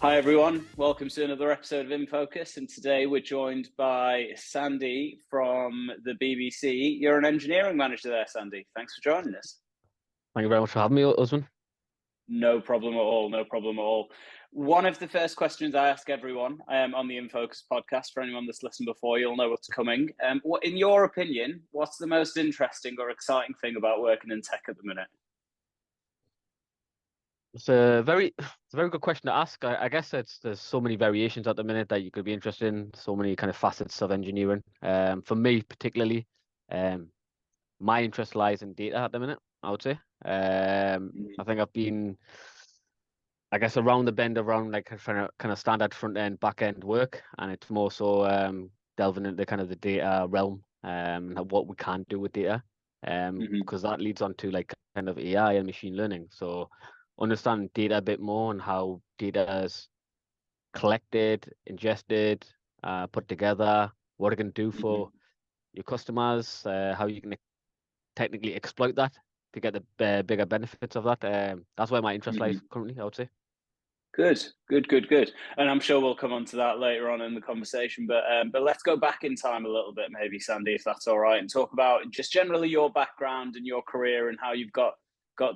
Hi everyone, welcome to another episode of In Focus, and today we're joined by Sandy from the BBC. You're an engineering manager there, Sandy. Thanks for joining us. Thank you very much for having me, Usman. No problem at all, no problem at all. One of the first questions I ask everyone on the In Focus podcast, for anyone that's listened before, you'll know what's coming. In your opinion, what's the most interesting or exciting thing about working in tech at the minute? It's a very good question to ask. I guess there's so many variations at the minute that you could be interested in, so many kind of facets of engineering. For me particularly, my interest lies in data at the minute, I would say. I think I've been, I guess, around the bend around like kind of standard front end, back end work, and it's more so delving into kind of the data realm, and what we can do with data, because that leads on to like kind of AI and machine learning. So understand data a bit more and how data is collected, ingested, put together, what it can do for your customers, how you can technically exploit that to get the bigger benefits of that. That's where my interest lies currently, I would say. Good. And I'm sure we'll come on to that later on in the conversation. But let's go back in time a little bit, maybe, Sandy, if that's all right, and talk about just generally your background and your career and how you've got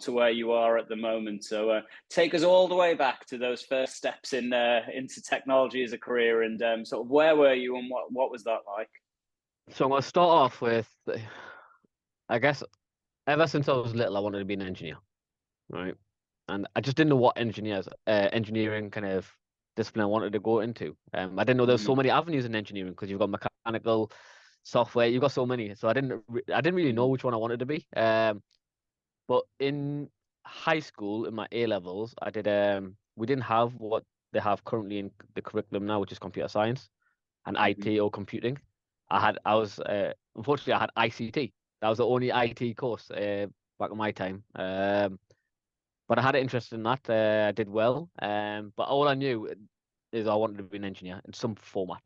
to where you are at the moment. So take us all the way back to those first steps into technology as a career, and sort of where were you and what was that like? So I'm going to start off with, I guess, ever since I was little, I wanted to be an engineer, right? And I just didn't know what engineering kind of discipline I wanted to go into. I didn't know there was so many avenues in engineering because you've got mechanical, software, you've got so many. So I didn't really know which one I wanted to be. But in high school, in my A levels, I did we didn't have what they have currently in the curriculum now, which is computer science and IT or computing. Unfortunately I had ICT. That was the only IT course back in my time. But I had an interest in that. I did well. But all I knew is I wanted to be an engineer in some format.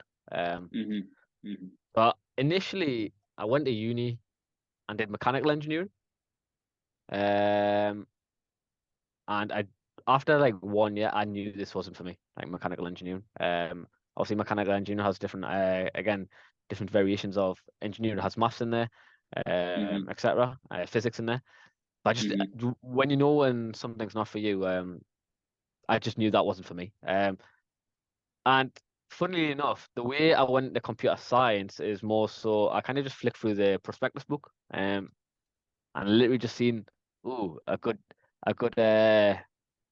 But initially, I went to uni and did mechanical engineering. And after like 1 year, I knew this wasn't for me, like mechanical engineering. Obviously, mechanical engineering has different, different variations of engineering. It has maths in there, etc., physics in there. But I just when you know when something's not for you, I just knew that wasn't for me. And funnily enough, the way I went into computer science is more so I kind of just flicked through the prospectus book, and literally just seen, ooh, a good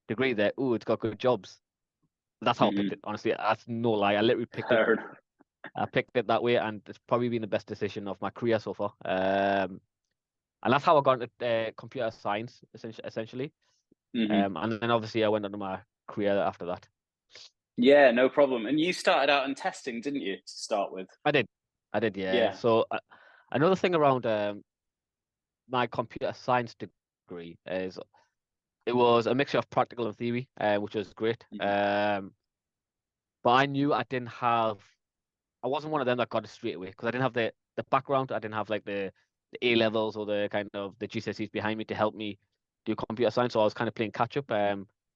degree there. Ooh, it's got good jobs. That's how I picked it. Honestly, that's no lie. I literally picked it. I picked it that way, and it's probably been the best decision of my career so far. And that's how I got into computer science, essentially. And then obviously I went on to my career after that. Yeah, no problem. And you started out in testing, didn't you, to start with? I did, yeah. So another thing around my computer science degree is it was a mixture of practical and theory, which was great. But I knew I wasn't one of them that got it straight away because I didn't have the background. I didn't have like the A levels or the kind of the GCSEs behind me to help me do computer science. So I was kind of playing catch up,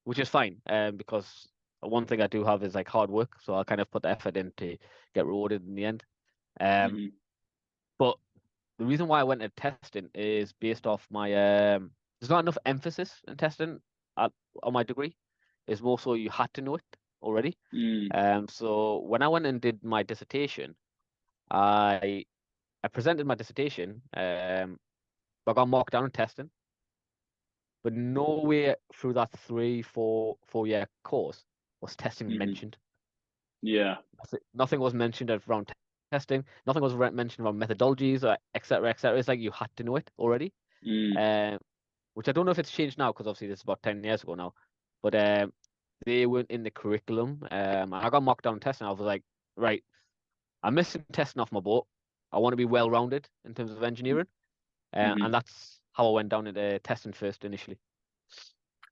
which is fine, because one thing I do have is like hard work. So I kind of put the effort in to get rewarded in the end. But the reason why I went into testing is based off my there's not enough emphasis in testing on my degree. It's more so you had to know it already. So when I went and did my dissertation, I presented my dissertation, but I got marked down in testing. But nowhere through that 4 year course was testing mentioned. Yeah. Nothing was mentioned around testing. Nothing was mentioned around methodologies or etc. etc. It's like you had to know it already. Which I don't know if it's changed now because obviously this is about 10 years ago now. But they weren't in the curriculum. I got marked down in testing. I was like, right, I'm missing testing off my boat. I want to be well rounded in terms of engineering. And that's how I went down into testing first initially.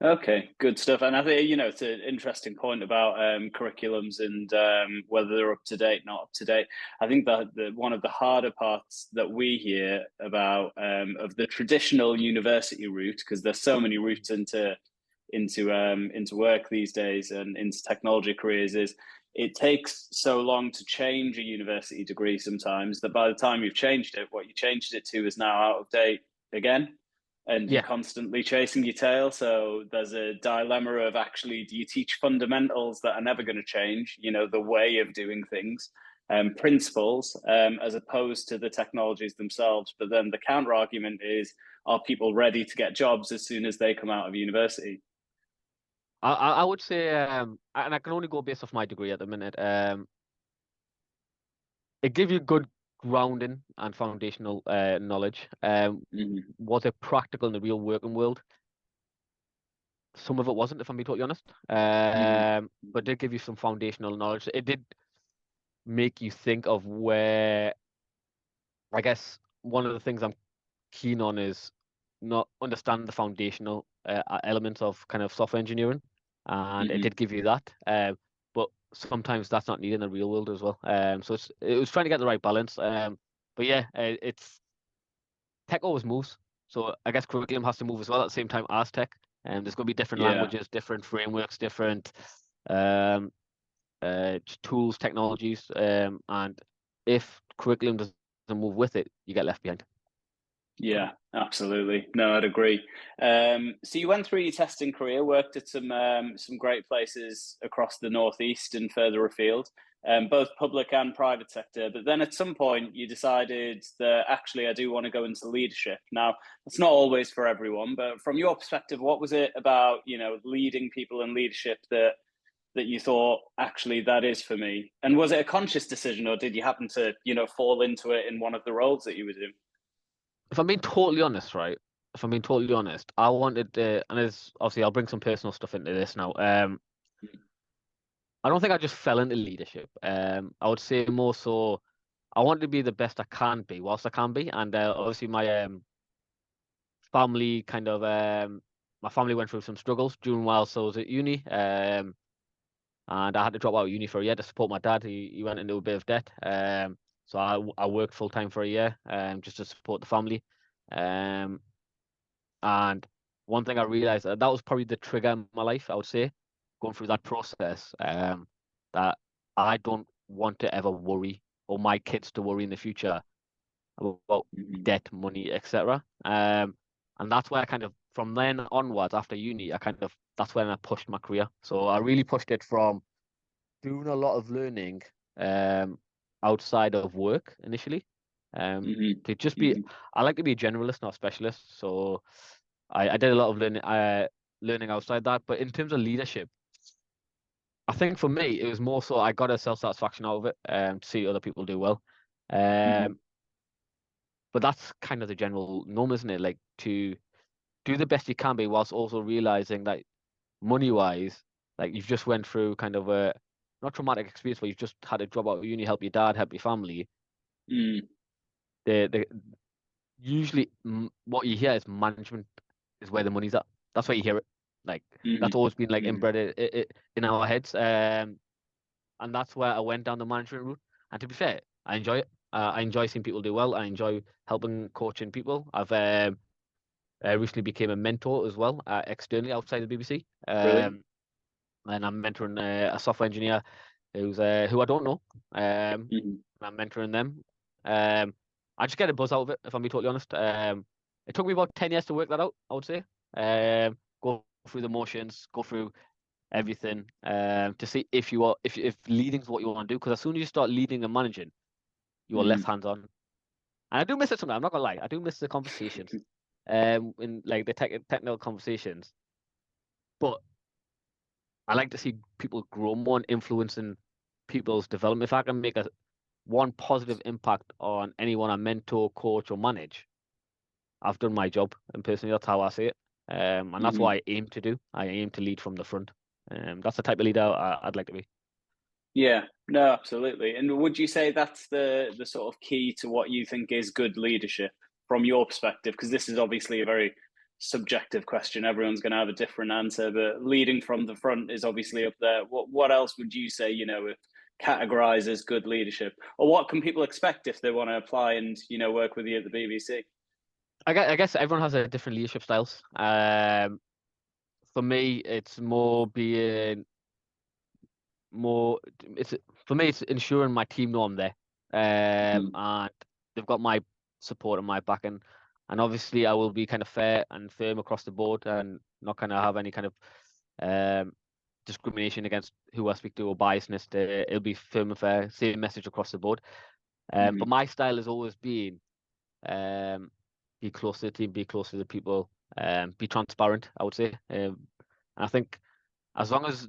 Okay, good stuff. And I think, it's an interesting point about curriculums and whether they're up to date, not up to date. I think that one of the harder parts that we hear about of the traditional university route, because there's so many routes into into work these days and into technology careers is it takes so long to change a university degree sometimes that by the time you've changed it, what you changed it to is now out of date again, and you're Yeah. constantly chasing your tail. So there's a dilemma of actually, do you teach fundamentals that are never going to change, the way of doing things, principles, as opposed to the technologies themselves? But then the counter argument is, are people ready to get jobs as soon as they come out of university? I would say, and I can only go based off my degree at the minute. It gives you good grounding and foundational knowledge. Mm-hmm. Was it practical in the real working world? Some of it wasn't, if I'm being totally honest. But did give you some foundational knowledge. It did make you think of where, I guess, one of the things I'm keen on is not understand the foundational elements of kind of software engineering, and it Mm-hmm. did give you that. But sometimes that's not needed in the real world as well. So it was trying to get the right balance. But yeah, it's tech always moves. So I guess curriculum has to move as well at the same time as tech. And there's going to be different Yeah. languages, different frameworks, different um, tools, technologies, and if curriculum doesn't move with it, you get left behind. Yeah, absolutely. No, I'd agree. So you went through your testing career, worked at some great places across the northeast and further afield, both public and private sector. But then at some point, you decided that actually I do want to go into leadership. Now, it's not always for everyone, but from your perspective, what was it about leading people in leadership that you thought actually that is for me? And was it a conscious decision, or did you happen to fall into it in one of the roles that you were doing? If I'm being totally honest, right? If I'm being totally honest, I wanted and it's obviously I'll bring some personal stuff into this now. I don't think I just fell into leadership. I would say more so I want to be the best I can be whilst I can be, and obviously family kind of my family went through some struggles during whilst I was at uni, and I had to drop out of uni for a year to support my dad. He went into a bit of debt, so I worked full time for a year, just to support the family, um. And one thing I realized that was probably the trigger in my life, I would say, going through that process, that I don't want to ever worry or my kids to worry in the future about Mm-hmm. debt, money, etc. And that's where I kind of from then onwards after uni, that's when I pushed my career. So I really pushed it from doing a lot of learning um outside of work initially. To just be Mm-hmm. I like to be a generalist, not a specialist. So I did a lot of learning outside that. But in terms of leadership, I think for me it was more so I got a self-satisfaction out of it, to see other people do well. Mm-hmm. Um, but that's kind of the general norm, isn't it? Like to do the best you can be whilst also realizing that money-wise, like you've just went through kind of a not traumatic experience, but you've just had to drop out of uni, help your dad, help your family. Mm. The usually what you hear is management is where the money's at. That's why you hear it. Like that's Mhm. always been like Mhm. inbred in our heads. And that's where I went down the management route. And to be fair, I enjoy it. I enjoy seeing people do well. I enjoy helping coaching people. I've recently became a mentor as well, externally outside the BBC. Brilliant. And I'm mentoring a software engineer who I don't know. Mhm. I'm mentoring them. I just get a buzz out of it, if I'm being totally honest. It took me about 10 years to work that out, I would say. Go through the motions, go through everything, to see if leading is what you want to do. Because as soon as you start leading and managing, you are left Mhm. hands on. And I do miss it sometimes. I'm not gonna lie. I do miss the conversations, in like the technical conversations. But I like to see people grow more and influencing people's development. If I can make a one positive impact on anyone I mentor, coach, or manage, I've done my job. And personally, that's how I see it. And that's what Mhm. I aim to do. I aim to lead from the front. That's the type of leader I'd like to be. Yeah. No, absolutely. And would you say that's the sort of key to what you think is good leadership from your perspective? Because this is obviously a very subjective question. Everyone's going to have a different answer, but leading from the front is obviously up there. What else would you say, categorize as good leadership? Or what can people expect if they want to apply and, work with you at the BBC? I guess everyone has a different leadership styles. for me, it's more being more. It's for me, it's ensuring my team know I'm there, and they've got my support and my backing. And obviously, I will be kind of fair and firm across the board, and not kind of have any kind of discrimination against who I speak to or biasness. It'll be firm and fair, same message across the board. But my style has always been be close to the team, be close to the people, be transparent, I would say. And I think as long as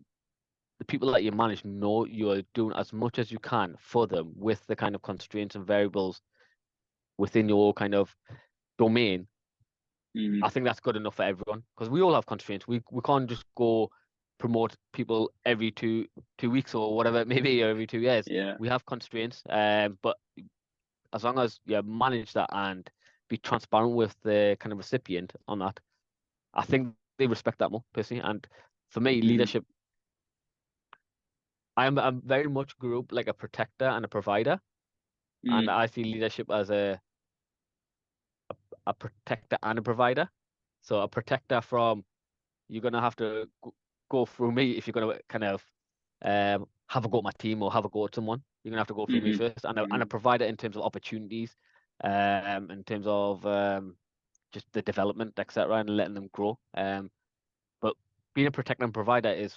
the people that you manage know you are doing as much as you can for them with the kind of constraints and variables within your kind of domain, I think that's good enough for everyone because we all have constraints. We can't just go promote people every two weeks or whatever it may be, or every 2 years. Yeah. We have constraints, but as long as you manage that and be transparent with the kind of recipient on that, I think they respect that more personally. And for me, leadership, I'm very much grew up like a protector and a provider, and I see leadership as a protector and a provider. So a protector from you're gonna have to go through me if you're gonna kind of have a go at my team or have a go at someone. You're gonna have to go through me first, and a provider in terms of opportunities, in terms of just the development, etc., and letting them grow. But being a protector and provider is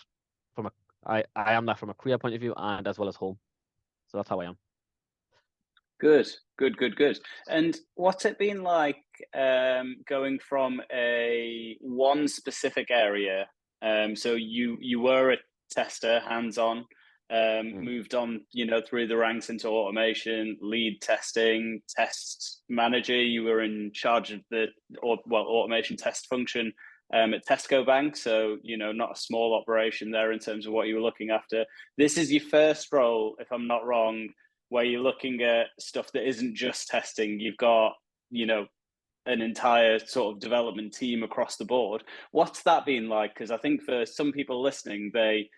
from a I am that from a career point of view and as well as home. So that's how I am. Good, good, good, good. And what's it been like going from a one specific area? So you were a tester, hands-on, moved on, through the ranks into automation, lead testing, test manager. You were in charge of the automation test function at Tesco Bank. So not a small operation there in terms of what you were looking after. This is your first role, if I'm not wrong, where you're looking at stuff that isn't just testing. You've got, an entire sort of development team across the board. What's that been like? Because I think for some people listening, they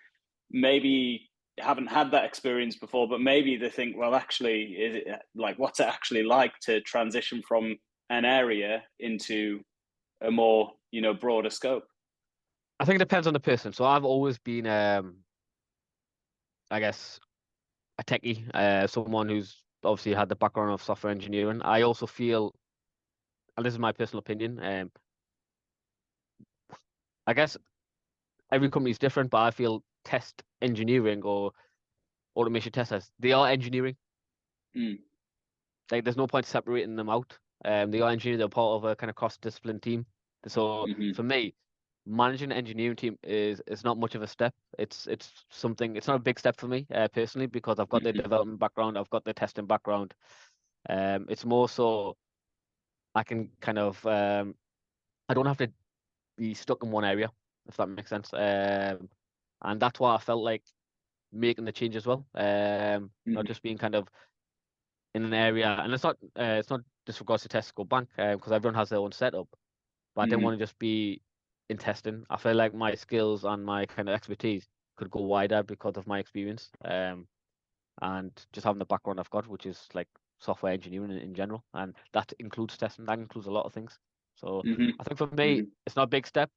maybe haven't had that experience before, but maybe they think, well, actually, is it like, what's it actually like to transition from an area into a more, broader scope? I think it depends on the person. So I've always been, I guess, a techie, someone who's obviously had the background of software engineering. I also feel, and this is my personal opinion, I guess every company is different, but I feel test engineering or automation testers, they are engineering. Like there's no point separating them out. They are engineering, they're part of a kind of cross-discipline team. So for me, managing an engineering team is not much of a step. It's something. It's not a big step for me personally because I've got the development background, I've got the testing background. It's more so I can kind of I don't have to be stuck in one area, if that makes sense. And that's why I felt like making the change as well. Not just being kind of in an area, and it's not just regards to Tesco Bank because everyone has their own setup. But I didn't want to just be in testing. I feel like my skills and my kind of expertise could go wider because of my experience. And just having the background I've got, which is like software engineering in general, and that includes testing. That includes a lot of things. So I think for me, it's not a big step,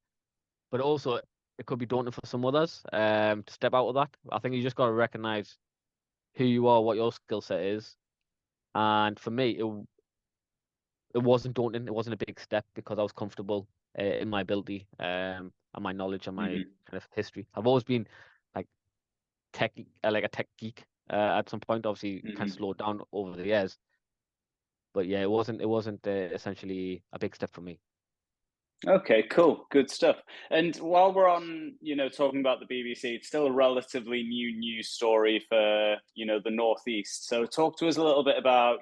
but also it could be daunting for some others to step out of that. I think you just got to recognize who you are, what your skill set is, and for me, it wasn't daunting. It wasn't a big step because I was comfortable in my ability and my knowledge and my kind of history. I've always been like like a tech geek at some point. Obviously, kind of slowed down over the years, but yeah, it wasn't essentially a big step for me. Okay, cool. Good stuff. And while we're on, talking about the BBC, it's still a relatively new news story for, the Northeast. So talk to us a little bit about,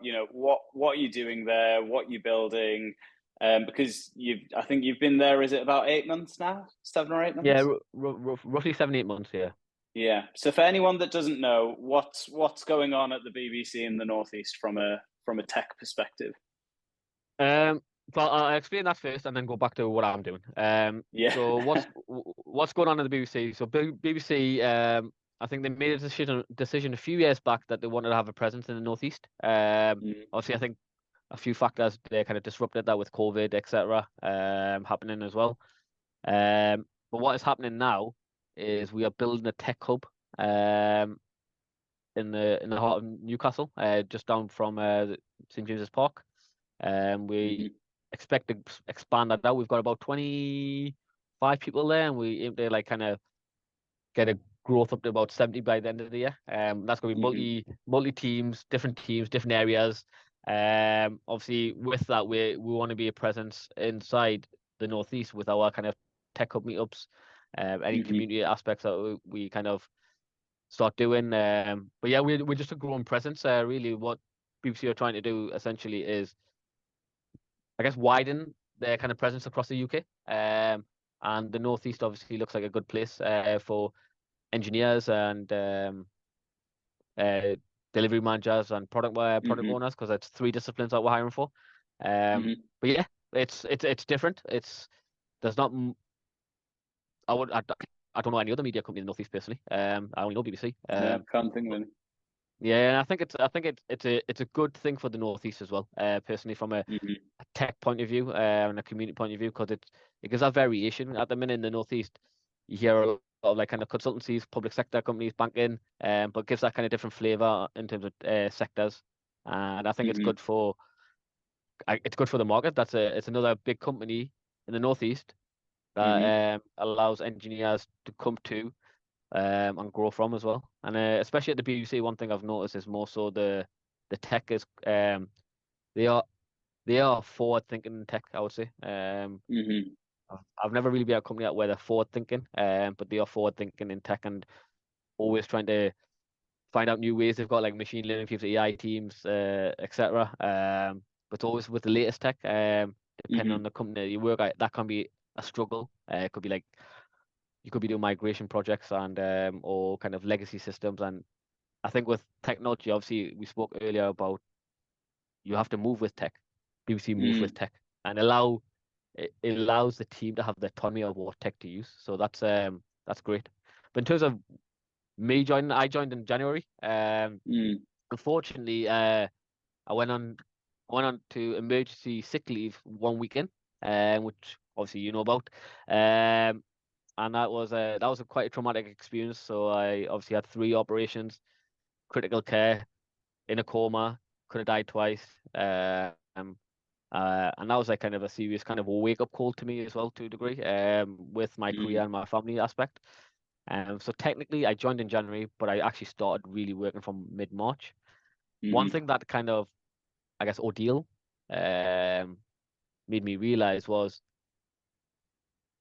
what you're doing there, what you're building, because I think you've been there, is it about 8 months now? 7 or 8 months? Yeah, roughly 7, 8 months. Yeah. Yeah. So for anyone that doesn't know, what's going on at the BBC in the Northeast from a tech perspective? Well, I'll explain that first and then go back to what I'm doing. Yeah. So what's going on in the BBC? So BBC, I think they made a decision a few years back that they wanted to have a presence in the Northeast. Obviously, I think a few factors they kind of disrupted that with COVID, etc. Happening as well. but what is happening now is we are building a tech hub in the heart of Newcastle, just down from St James's Park. We expect to expand that out. We've got about 25 people there, and we aim to like kind of get a growth up to about 70 by the end of the year. That's going to be multi teams, different areas. Obviously, with that, we want to be a presence inside the Northeast with our kind of tech hub meetups, any community aspects that we kind of start doing. But yeah, we're just a growing presence. Really, what BBC are trying to do essentially is, I guess, widen their kind of presence across the UK. And the Northeast obviously looks like a good place for engineers and delivery managers and product owners, because that's three disciplines that we're hiring for. But yeah, it's different. There's not. I don't know any other media company in the Northeast personally. I only know BBC. No, can't think of any. Yeah, and I think it's a good thing for the Northeast as well. Personally, from a tech point of view and a community point of view, because it gives that variation. At the minute in the Northeast, you hear a lot of like kind of consultancies, public sector companies, banking, but gives that kind of different flavor in terms of sectors. And I think it's good for the market. It's another big company in the Northeast that allows engineers to come to and grow from as well. And especially at the BBC, one thing I've noticed is more so the tech is they are forward thinking in tech, I would say. I've never really been at a company where they're forward thinking, but they are forward thinking in tech and always trying to find out new ways. They've got like machine learning teams, AI teams, etc. But it's always with the latest tech. Depending on the company that you work at, that can be a struggle. It could be like you could be doing migration projects and or kind of legacy systems. And I think with technology, obviously, we spoke earlier about you have to move with tech. BBC move with tech and it allows the team to have the autonomy of what tech to use. So that's great. But in terms of me joining, I joined in January. Unfortunately, I went on to emergency sick leave one weekend, which obviously you know about. And that was a quite a traumatic experience. So I obviously had 3 operations, critical care, in a coma, could have died twice. And that was like kind of a serious kind of a wake up call to me as well, to a degree, with my career and my family aspect. So technically I joined in January, but I actually started really working from mid-March. One thing that kind of, I guess, ordeal made me realize was,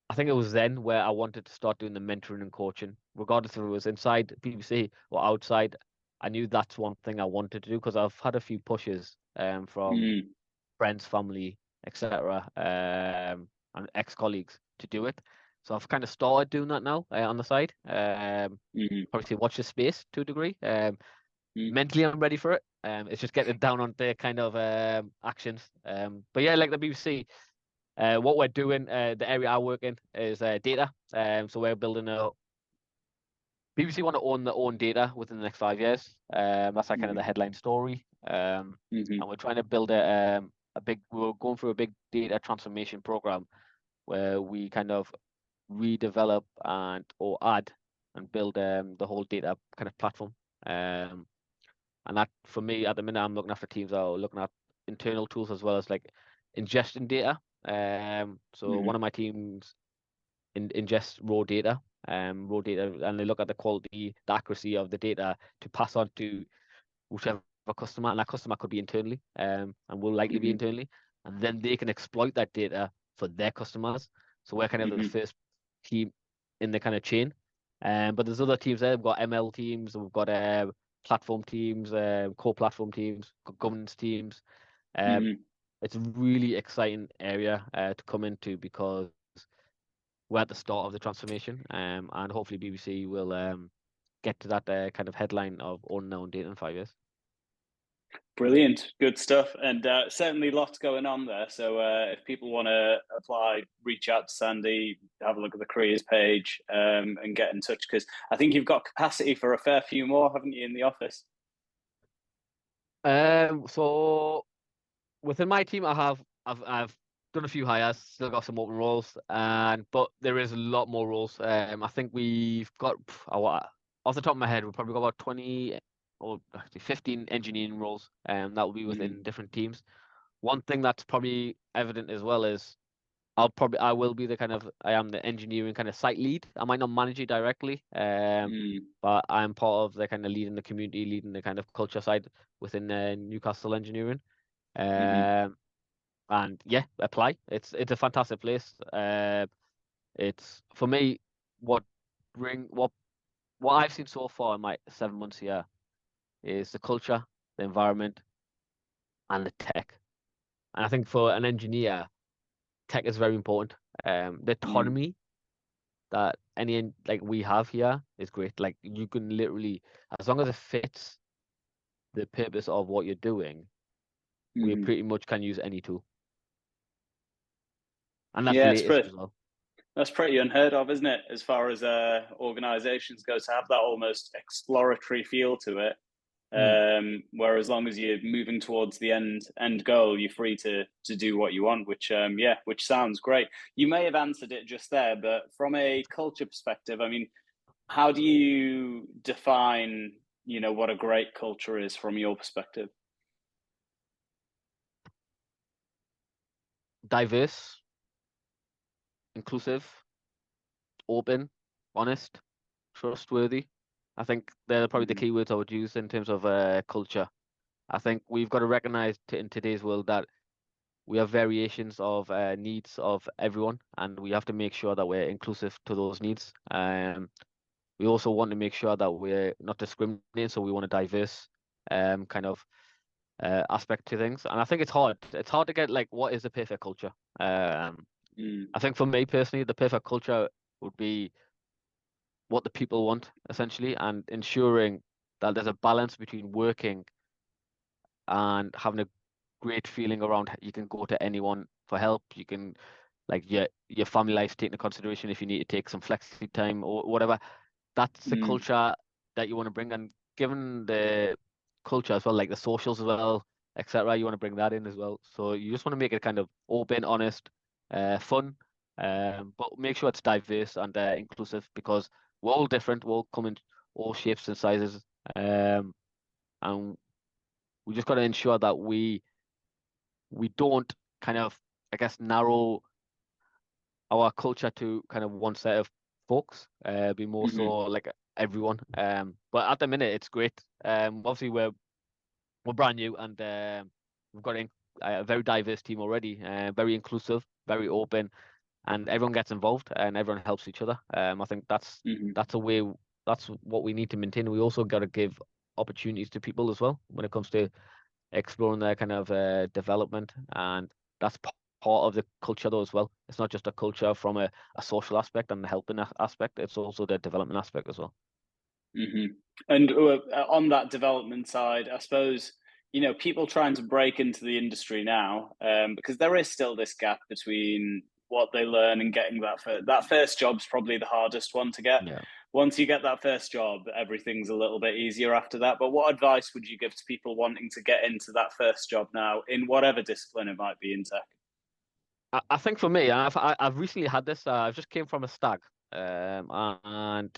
I think it was then where I wanted to start doing the mentoring and coaching, regardless if it was inside BBC or outside. I knew that's one thing I wanted to do because I've had a few pushes from friends, family, etc., and ex-colleagues to do it. So I've kind of started doing that now on the side. Obviously, watch the space to a degree. Mentally, I'm ready for it. It's just getting down on the kind of actions. But yeah, like the BBC. What we're doing, the area I work in is data. So we're building a BBC want to own their own data within the next 5 years. That's like kind of the headline story. And we're trying to build we're going through a big data transformation program where we kind of redevelop or add and build the whole data kind of platform. And that, for me, at the minute, I'm looking after teams that are looking at internal tools as well as like ingesting data. So one of my teams ingests raw data, and they look at the quality, the accuracy of the data to pass on to whichever customer, and that customer could be internally, and will likely be internally, and then they can exploit that data for their customers. So we're kind of the first team in the kind of chain. But there's other teams there. We've got ML teams, we've got platform teams, core platform teams, governance teams. It's a really exciting area to come into because we're at the start of the transformation, and hopefully BBC will get to that kind of headline of unknown data in 5 years. Brilliant, good stuff, and certainly lots going on there. So if people want to apply, reach out to Sandy, have a look at the careers page, and get in touch, because I think you've got capacity for a fair few more, haven't you, in the office? So within my team, I've done a few hires, still got some open roles, but there is a lot more roles. I think we've got off the top of my head, we've probably got about 20 or actually 15 engineering roles, and that will be within different teams. One thing that's probably evident as well is I will be I am the engineering kind of site lead. I might not manage it directly, but I'm part of the kind of leading the community, leading the kind of culture side within Newcastle engineering. And yeah, apply. It's a fantastic place. It's for me what bring what I've seen so far in my 7 months here is the culture, the environment, and the tech. And I think for an engineer, tech is very important. The autonomy that like we have here is great. Like you can literally, as long as it fits the purpose of what you're doing, we pretty much can use any tool. And that's the Yeah, latest as well. that's pretty unheard of, isn't it? As far as organizations go, to have that almost exploratory feel to it. Where as long as you're moving towards the end goal, you're free to do what you want, which which sounds great. You may have answered it just there, but from a culture perspective, I mean, how do you define, what a great culture is from your perspective? Diverse, inclusive, open, honest, trustworthy. I think they're probably the key words I would use in terms of culture. I think we've got to recognize in today's world that we have variations of needs of everyone, and we have to make sure that we're inclusive to those needs. We also want to make sure that we're not discriminating, so we want a diverse kind of aspect to things. And I think it's hard. It's hard to get like what is the perfect culture. I think for me personally, the perfect culture would be what the people want essentially, and ensuring that there's a balance between working and having a great feeling around. You can go to anyone for help. You can like your family life's taken into consideration if you need to take some flexi time or whatever. That's the culture that you want to bring, and given the culture as well, like the socials as well, etc. You want to bring that in as well. So you just want to make it kind of open, honest, fun, but make sure it's diverse and inclusive because we're all different. We're all come in all shapes and sizes, and we just got to ensure that we don't kind of, I guess, narrow our culture to kind of one set of folks. Be more so like everyone. But at the minute, it's great. Obviously we're brand new and we've got a very diverse team already. Very inclusive, very open, and everyone gets involved and everyone helps each other. I think that's a way. That's what we need to maintain. We also got to give opportunities to people as well when it comes to exploring their kind of development, and that's part of the culture though as well. It's not just a culture from a social aspect and the helping aspect, it's also the development aspect as well. And on that development side, I suppose, people trying to break into the industry now, because there is still this gap between what they learn and getting that first job's probably the hardest one to get. Yeah. Once you get that first job, everything's a little bit easier after that. But what advice would you give to people wanting to get into that first job now in whatever discipline it might be in tech? I think for me, I've recently had this. I just came from a stag, and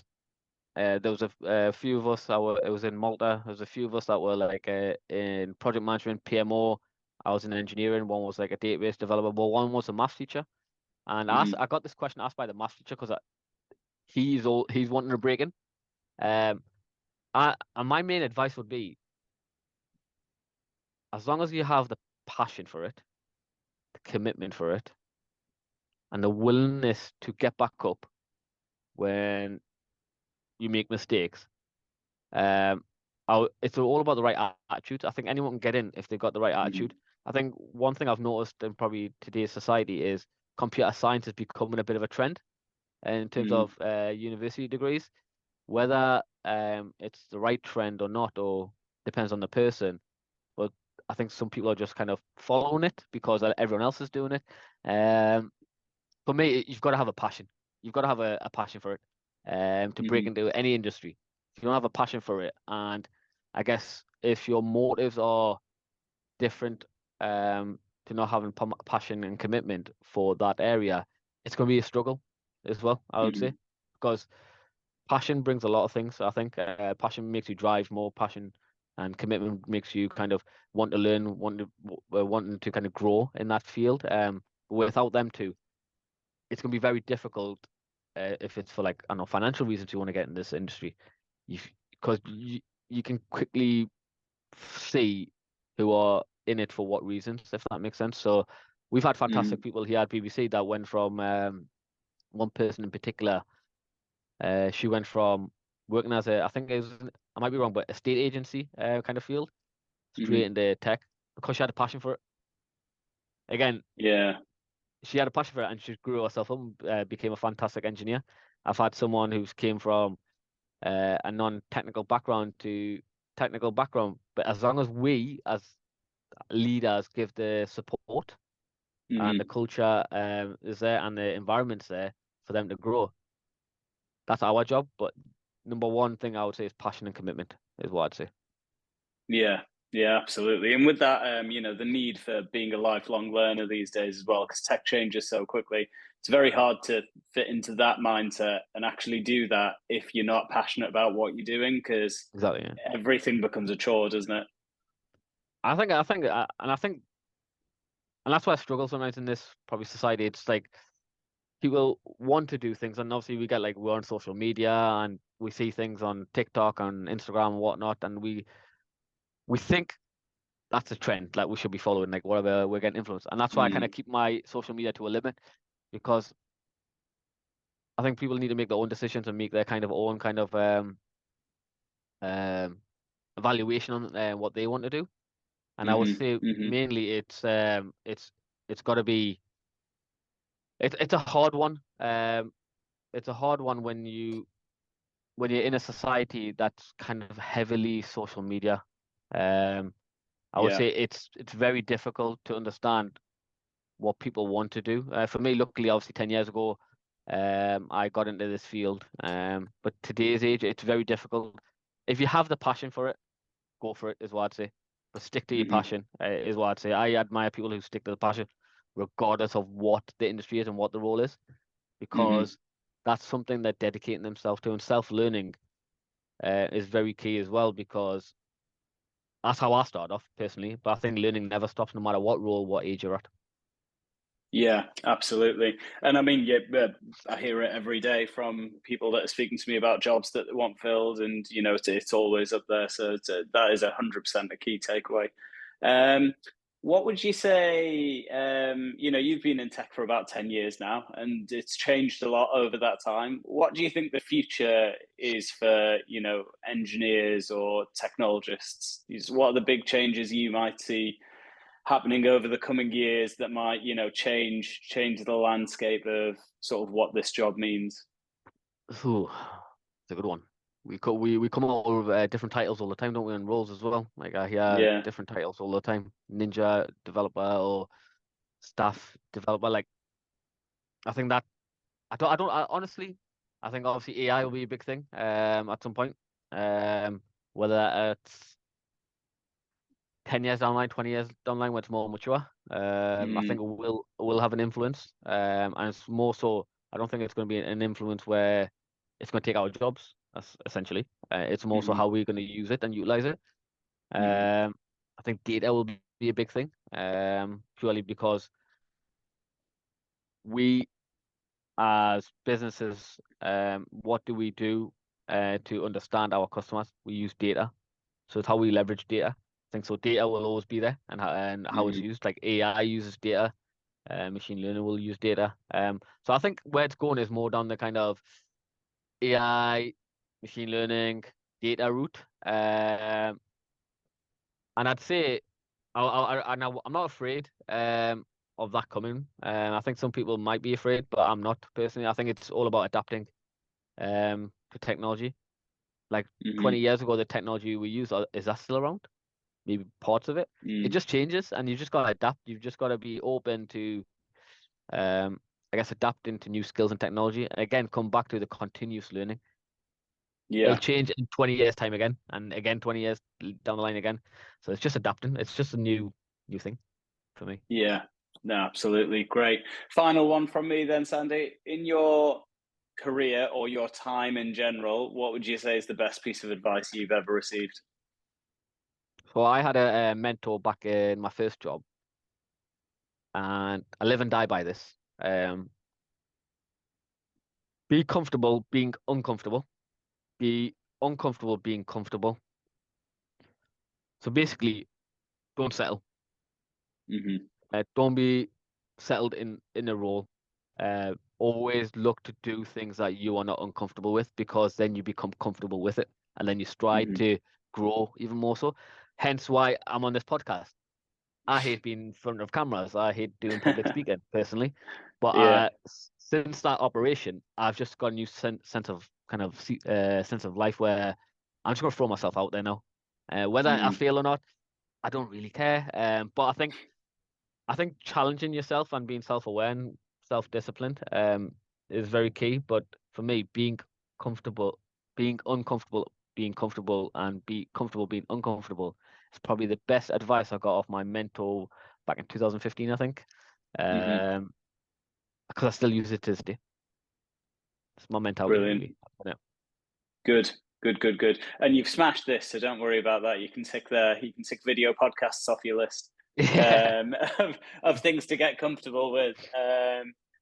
there was a few of us it was in Malta. There was a few of us that were like in project management, PMO. I was in engineering. One was like a database developer, but one was a maths teacher. And I got this question asked by the maths teacher because he's wanting to break in. And my main advice would be, as long as you have the passion for it, the commitment for it, and the willingness to get back up when you make mistakes, it's all about the right attitude. I think anyone can get in if they've got the right attitude. I think one thing I've noticed in probably today's society is computer science is becoming a bit of a trend in terms of university degrees. Whether it's the right trend or not, or depends on the person. But I think some people are just kind of following it because everyone else is doing it. For me, you've got to have a passion. You've got to have a passion for it to break into any industry. If you don't have a passion for it, and I guess if your motives are different, to not having passion and commitment for that area, it's going to be a struggle as well, I would say, because passion brings a lot of things. I think passion makes you drive more. Passion and commitment makes you kind of want to learn, wanting to kind of grow in that field. But without them two, it's going to be very difficult if it's for, like, I don't know, financial reasons you want to get in this industry. Because you can quickly see who are in it for what reasons, if that makes sense. So we've had fantastic people here at BBC that went from one person in particular. She went from working as I think it was, I might be wrong, but a state agency kind of field, straight into tech because she had a passion for it. Again, Yeah. she had a passion for it and she grew herself up and became a fantastic engineer. I've had someone who's came from a non-technical background to technical background, but as long as we as leaders give the support and the culture is there and the environment's there for them to grow, that's our job. But number one thing I would say is passion and commitment is what I'd say. Yeah, yeah, absolutely. And with that, you know, the need for being a lifelong learner these days as well, because tech changes so quickly, it's very hard to fit into that mindset and actually do that if you're not passionate about what you're doing, because Exactly. Yeah. everything becomes a chore, doesn't it? And that's why I struggle sometimes in this probably society. It's like people want to do things, and obviously we're on social media and we see things on TikTok and Instagram and whatnot, and we think that's a trend, like we should be following, like whatever we're getting influenced. And that's why I kind of keep my social media to a limit, because I think people need to make their own decisions and make their kind of own kind of um evaluation on what they want to do. And I would say mainly it's got to be it's a hard one. It's a hard one when you're in a society that's kind of heavily social media. I would Yeah. say it's very difficult to understand what people want to do. For me, luckily, obviously, 10 years ago, I got into this field. But today's age, it's very difficult. If you have the passion for it, go for it, is what I'd say. But stick to your passion, is what I'd say. I admire people who stick to the passion, regardless of what the industry is and what the role is, because that's something they're dedicating themselves to. And self-learning is very key as well, because that's how I started off personally. But I think learning never stops, no matter what role, what age you're at. Yeah, absolutely. And I mean, yeah, I hear it every day from people that are speaking to me about jobs that they want filled, and you know, it's always up there. So that is 100% a key takeaway. Um, what would you say? You know, you've been in tech for about 10 years now, and it's changed a lot over that time. What do you think the future is for, you know, engineers or technologists? What are the big changes you might see happening over the coming years that might, you know, change the landscape of sort of what this job means? Ooh, it's a good one. We come out with different titles all the time, don't we, and roles as well. Like I hear Yeah. different titles all the time. Ninja developer or staff developer. Like I think that honestly, I think obviously AI will be a big thing at some point. Whether it's 10 years down the line, 20 years down the line when it's more mature. I think it will have an influence. And it's more so, I don't think it's going to be an influence where it's going to take our jobs, essentially. It's more so how we're going to use it and utilize it. I think data will be a big thing, purely because we as businesses, what do we do to understand our customers? We use data. So it's how we leverage data. I think so. Data will always be there, and how it's used. Like AI uses data, machine learning will use data. So I think where it's going is more down the kind of AI, machine learning, data route. And I'd say I'm not afraid of that coming. I think some people might be afraid, but I'm not personally. I think it's all about adapting to technology. Like 20 years ago, the technology we use, is that still around? Maybe parts of it. It just changes, and you just got to adapt. You've just got to be open to, I guess, adapting to new skills and technology. And again, come back to the continuous learning. It'll Yeah. change in 20 years time again, and again 20 years down the line again. So it's just adapting. It's just a new thing for me. Yeah, no, absolutely. Great. Final one from me then, Sandy. In your career or your time in general, what would you say is the best piece of advice you've ever received? So I had a mentor back in my first job, and I live and die by this. Be comfortable being uncomfortable. Be uncomfortable being comfortable. So basically, don't settle. Hmm. Don't be settled in a role. Always look to do things that you are not uncomfortable with, because then you become comfortable with it, and then you strive Hmm. to grow even more so. Hence why I'm on this podcast. I hate being in front of cameras. I hate doing public speaking personally. But Yeah. since that operation, I've just got a new sense of sense of life where I'm just gonna throw myself out there now. Whether I Hmm. fail or not, I don't really care. But I think challenging yourself and being self-aware and self-disciplined is very key. But for me, being comfortable, being uncomfortable, being comfortable, and be comfortable being uncomfortable is probably the best advice I got off my mentor back in 2015, I think. Hmm. Because I still use it to this day. It's my mentality, Brilliant. really. Yeah. Good. Good, good, good. And you've smashed this, so don't worry about that. You can tick video podcasts off your list Yeah. of things to get comfortable with.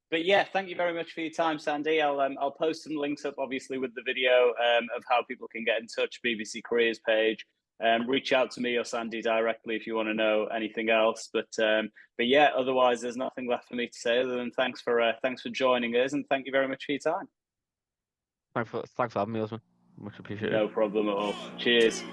But yeah, thank you very much for your time, Sandy. I'll post some links up, obviously, with the video of how people can get in touch. BBC Careers page. Reach out to me or Sandy directly if you want to know anything else. But yeah, otherwise, there's nothing left for me to say other than thanks for joining us, and thank you very much for your time. Thanks for having me, Osman. Much appreciated. No problem at all. Cheers.